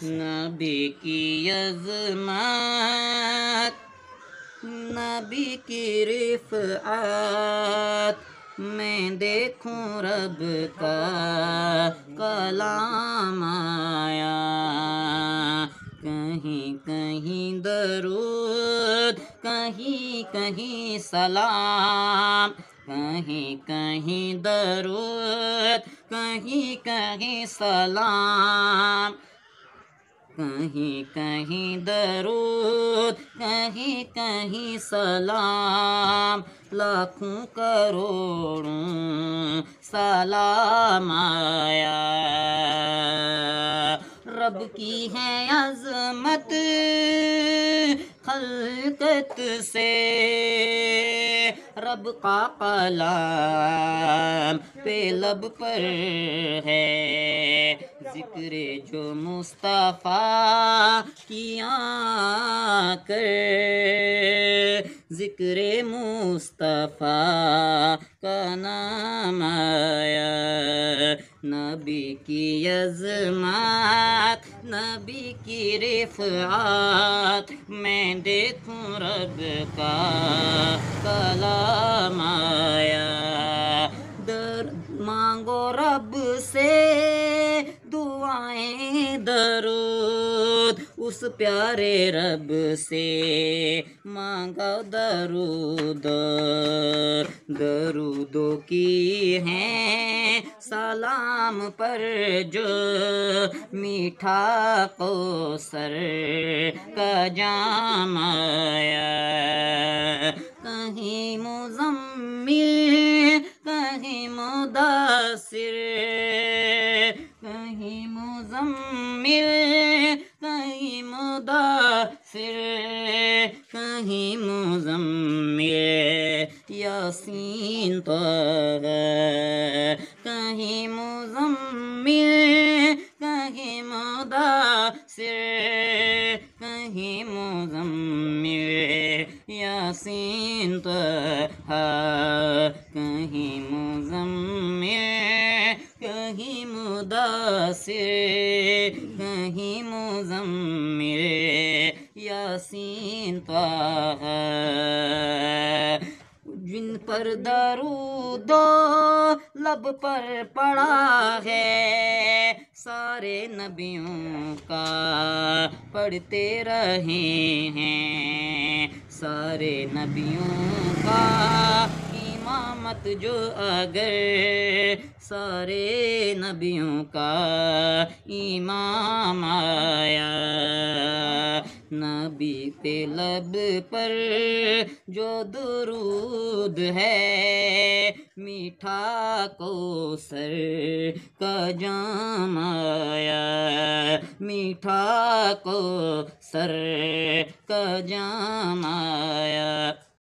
نبی کی عظمت، نبی کی رفعت، میں دیکھوں رب کا کلام آیا، کہیں کہیں درود، کہیں کہیں سلام، کہیں کہیں درود، کہیں کہیں سلام، کہیں کہیں درود، کہیں کہیں سلام، لاکھوں کروڑوں سلام آیا۔ رب کی ہے عظمت خلقت سے، رب کا کلام پہ لب پر ہے، ذکر جو مصطفیٰ کیا کر، ذکر مصطفیٰ کا نام آیا۔ نبی کی عظمت، نبی کی رفعت، میں دیکھوں رب کا کلام آیا۔ مانگو رب سے دعائیں درود، اس پیارے رب سے مانگو درود، درودوں کی ہیں سلام پر جو میٹھا کوثر کا جام آیا۔ کہیں مزمل، کہیں مدثر، کہیں مزمل، کہیں مدثر، کہیں مزمل یاسین طه، کہیں مزمل، کہیں مدثر، کہیں مزمل یاسین طه، کہیں مزمل، کہیں مدثر، کہیں مزمل یاسین طه، جن پر درود لب پر پڑا ہے، سارے نبیوں کا پڑھتے رہے ہیں، سارے نبیوں کا امامت جو اگر، سارے نبیوں کا امام آیا۔ نبی پہ لب پر جو درود ہے، میٹھا کوثر کا جام آیا، میٹھا کوثر کا جام آیا۔